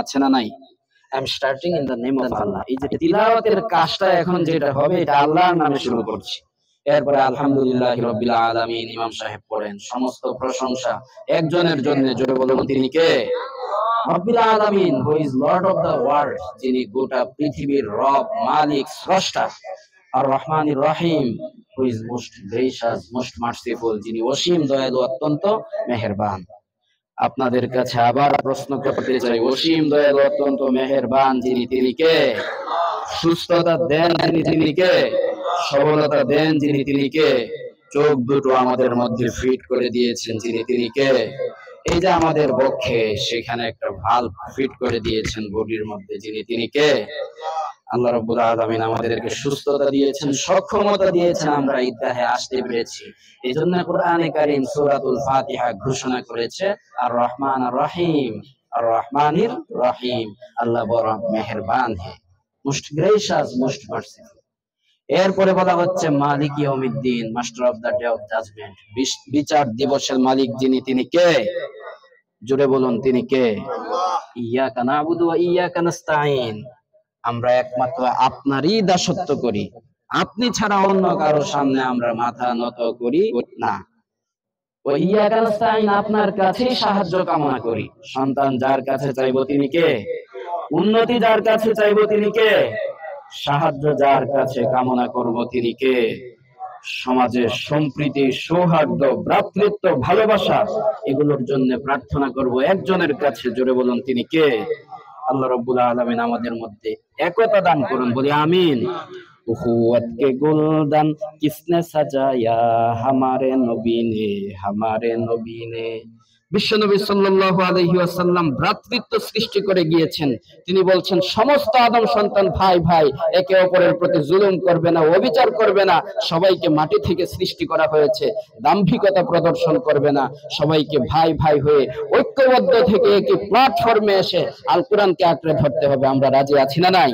আছে না নাই? I am starting in the name of Allah. এই যে তিলাওয়াতের কাজটা এখন যেটা হবে এটা আল্লাহর নামে শুরু করছি। এরপরে আলহামদুলিল্লাহি রাব্বিল আলামিন ইমাম সাহেব পড়েন। সমস্ত প্রশংসা একজনের জন্য, জোরে বলুন তিনি কে? রব্বিল আলামিন, who is lord of the world, যিনি গোটা পৃথিবীর রব, মালিক, স্রষ্টা। আর রহমানির রহিম, who is most gracious, most merciful, যিনি অসীম দয়ালু, অত্যন্ত মেহেরবান। আপনাদের কাছে আবার প্রশ্ন করতে চাই, অসীম দয়ালু, অত্যন্ত মেহেরবান যিনি, তিনি কে? সুস্থতা দেন যিনি, তিনি কে? সবলতা দেন যিনি, তিনি কে? চোখ দুটো আমাদের মধ্যে ফিট করে দিয়েছেন যিনি, তিনি কে? এই যে আমাদের বক্ষে সেখানে একটা ভালভ ফিট করে দিয়েছেন বডির মধ্যে যিনি, তিনি কে? আল্লাহ রাব্বুল আলামিন আমাদেরকে সুস্থতা দিয়েছেন, সক্ষমতা দিয়েছেন, আমরা ঈদগাহে আসতে পেরেছি। এই জন্য কোরআনে কারীম সূরাতুল ফাতিহা ঘোষণা করেছে আর রহমান আর রহিম, আর রহমানির রহিম, আল্লাহ বড় মেহেরবান হে, মোস্ট গ্রেসিয়াস, মোস্ট মার্সিফুল। এরপরে বলা হচ্ছে মালিক ইয়াউমিদ্দিন, master of the day of judgement, বিচার দিবসের মালিক যিনি, তিনি কে? জোরে বলুন তিনি কে? ইয়াকা নাবুদু ওয়া ইয়াকা নাস্তাঈন, আমরা একমাত্র আপনারই দাসত্ব করি, আপনি ছাড়া অন্য কারো সামনে আমরা মাথা নত করি না। ওয়া ইয়াকা নাস্তাঈন, আপনার কাছেই সাহায্য কামনা করি। সন্তান যার কাছে চাইবো তিনি কে? উন্নতি যার কাছে চাইবো তিনি কে? সাহায্য যার কাছে কামনা করব তিনি কে? সমাজের সম্প্রীতি, সৌহার্দ্য, ভ্রাতৃত্ব, ভালোবাসা, এগুলোর জন্য প্রার্থনা করব একজনের কাছে, জোরে বলুন তিনি কে? আল্লাহ রাব্বুল আলামিন আমাদের মধ্যে একতা দান করুন, বলি আমিন। উখুওয়াত কে গুলদান কিসনে সাজায়া হামারে নবী নে, হামারে নবী নে। বিশ্বনবী সাল্লাল্লাহু আলাইহি ওয়াসাল্লাম ভ্রাতৃত্ব সৃষ্টি করে গিয়েছেন। তিনি বলছেন সমস্ত আদম সন্তান ভাই ভাই, একে অপরের প্রতি জুলুম করবে না, অবিচার করবে না, সবাইকে মাটি থেকে সৃষ্টি করা হয়েছে, দাম্ভিকতা প্রদর্শন করবে না, সবাইকে ভাই ভাই হয়ে ঐক্যবদ্ধ থেকে একটি প্ল্যাটফর্মে এসে আল কোরআনকে আঁকড়ে ধরতে হবে। আমরা রাজি আছি না নাই?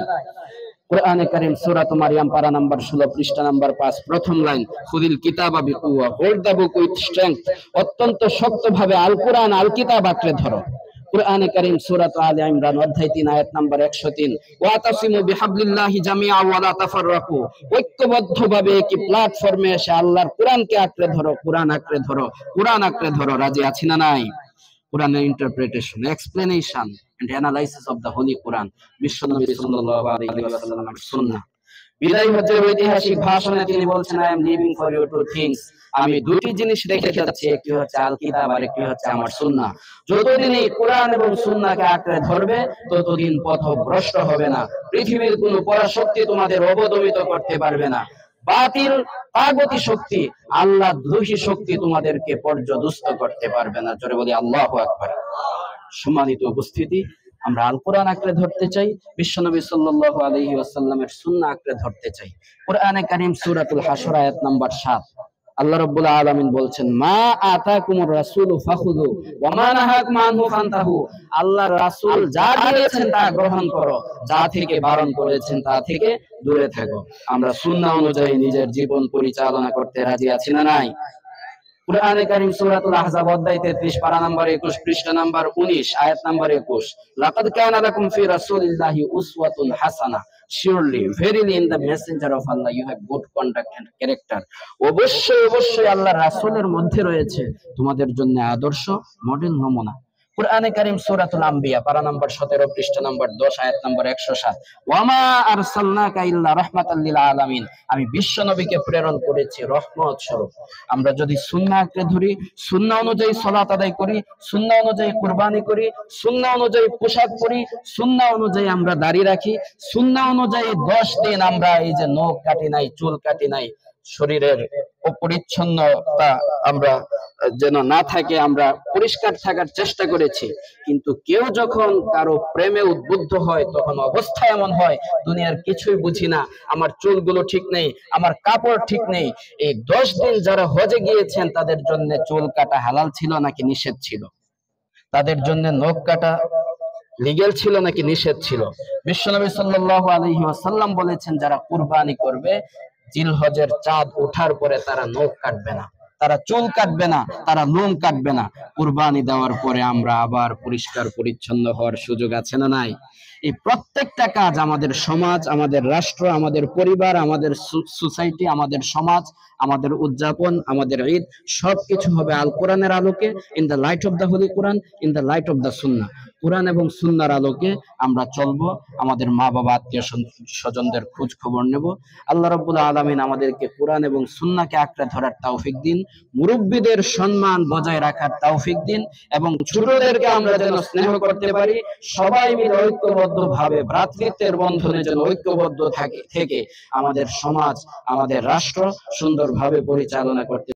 কোরআনে কারীম সূরা মারইয়াম পারা নাম্বার 16 পৃষ্ঠা নাম্বার 5 প্রথম লাইন, খুদিল কিতাবা বিকুওয়া, hold the book with strength, অত্যন্ত শক্তভাবে আল কোরআন, আল কিতাব আঁকড়ে ধরো। কোরআনে কারীম সূরা আলে ইমরান অধ্যায় 3 আয়াত নাম্বার 103, ওয়াতাসিমু বিহাবলিল্লাহি জামিআ ওয়া লা তাফাররাকু, ঐক্যবদ্ধভাবে একটি প্ল্যাটফর্মে এসে আল্লাহর কোরআনকে আঁকড়ে ধরো, কোরআন আঁকড়ে ধরো, কোরআন আঁকড়ে ধরো। রাজি আছি না নাই? কোরআনের interpretation, explanation and analysis of the holy Quran, বিশ্বনবী সাল্লাল্লাহু আলাইহি ওয়াসাল্লামের সুন্নাহ। বিদায় হজ্জের ঐতিহাসিক ভাষণে তিনি বলছেন, I am living for you two things, আমি দুটি জিনিস রেখে যাচ্ছি, একটি হচ্ছে আল কিতাব আর একটি হচ্ছে আমার সুন্নাহ। যতদিন এই কোরআন এবং সুন্নাহকে আঁকড়ে ধরবে ততদিন পথভ্রষ্ট হবে না, পৃথিবীর কোনো পরাশক্তি তোমাদের অবদমিত করতে পারবে না, বাতিল তাগুতি শক্তি, আল্লাহ দ্রোহী শক্তি তোমাদেরকে পর্যদুস্ত করতে পারবে না। জোরে বলি আল্লাহু আকবার। সম্মানিত উপস্থিতি, আমরা আল কোরআন আঁকড়ে ধরতে চাই, বিশ্বনবী সাল্লাল্লাহু আলাইহি ওয়াসাল্লামের সুন্নাহ আঁকড়ে ধরতে চাই। কোরআনে কারীম সূরাতুল হাশর আয়াত নাম্বার 7, আল্লাহ রাব্বুল আলামিন বলছেন, মা আতাকুমুর রাসূলু ফাখুযু ওয়া মা নাহাকুম আনহু ফান্তাহু, আল্লাহর রাসূল যা দিয়েছেন তা গ্রহণ করো, যা থেকে বারণ করেছেন তা থেকে দূরে থাকো। আমরা সুন্নাহ অনুযায়ী নিজের জীবন পরিচালনা করতে রাজি আছি না নাই? কোরআনে কারীম সূরাতুল আহজাব অধ্যায় 33 পারা নাম্বার 21 পৃষ্ঠা নাম্বার 19 আয়াত নাম্বার 21, লাকাদ কানা লাকুম ফি রাসূলিল্লাহি উসওয়াতুন হাসানাহ, surely verily in the messenger of Allah you have good conduct and character, অবশ্যই অবশ্যই আল্লাহর রাসূলের মধ্যে রয়েছে তোমাদের জন্য আদর্শ, মডেল, নমুনা। কোরআনে কারীম সূরাতুল আম্বিয়া পারা নাম্বার 17 পৃষ্ঠা নাম্বার 10 আয়াত নাম্বার 107, ওয়ামা আরসালনাকা ইল্লা রাহমাতাল লিল আলামিন, আমি বিশ্ব নবীকে প্রেরণ করেছি রহমত স্বরূপ। আমরা যদি সুন্নাহ আঁকড়ে ধরি, সুন্নাহ অনুযায়ী সালাত আদায় করি, সুন্নাহ অনুযায়ী কুরবানি করি, সুন্নাহ অনুযায়ী পোশাক পরি, সুন্নাহ অনুযায়ী আমরা দাড়ি রাখি, সুন্নাহ অনুযায়ী 10 দিন আমরা এই যে নখ কাটি নাই, চুল কাটি নাই, শরীরের অপরিচ্ছন্নতা আমরা যেন না থাকে, আমরা পরিষ্কার থাকার চেষ্টা করেছি। কিন্তু কেউ যখন কারো প্রেমে উদ্বুদ্ধ হয় তখন অবস্থা এমন হয়, দুনিয়ার কিছুই বুঝি না, আমার চুলগুলো ঠিক নেই, আমার কাপড় ঠিক নেই। এই 10 দিন যারা হজে গিয়েছেন তাদের জন্য চুল কাটা হালাল ছিল নাকি নিষেধ ছিল? তাদের জন্য নখ কাটা লিগ্যাল ছিল নাকি নিষেধ ছিল? বিশ্বনবী সাল্লাল্লাহু আলাইহি ওয়াসাল্লাম বলেছেন, যারা কুরবানি করবে জিলহজের চাঁদ ওঠার পরে তারা নখ কাটবে না। তারা চুল কাটবে না, তারা লোম কাটবে না। কুরবানি দেওয়ার পরে আমরা আবার পরিষ্কার পরিচ্ছন্ন হওয়ার সুযোগ আছে না নাই? এই প্রত্যেকটা কাজ আমাদের সমাজ, আমাদের রাষ্ট্র, আমাদের পরিবার, আমাদের সোসাইটি, আমাদের সমাজ, আমাদের উদযাপন, আমাদের ঈদ সবকিছু হবে আল কোরআনের আলোকে, in the light off the holy Quran, in the light off the সুন্নাহ। কোরআন এবং সুন্নাহর আলোকে আমরা চলবো, আমাদের মা বাবা আত্মীয় স্বজনদের খোঁজ খবর নেব। আল্লাহ রাব্বুল আলামিন আমাদেরকে কোরআন এবং সুন্নাহকে আঁকড়ে ধরার তৌফিক দিন, মুরব্বীদের সম্মান বজায় রাখার তৌফিক দিন, এবং ছোটদেরকে আমরা যেন স্নেহ করতে পারি। সবাই মিলে ঐক্যবদ্ধ ভাবে ভ্রাতৃত্বের বন্ধনে যেন ঐক্যবদ্ধ থেকে আমাদের সমাজ, আমাদের রাষ্ট্র সুন্দরভাবে পরিচালনা করতে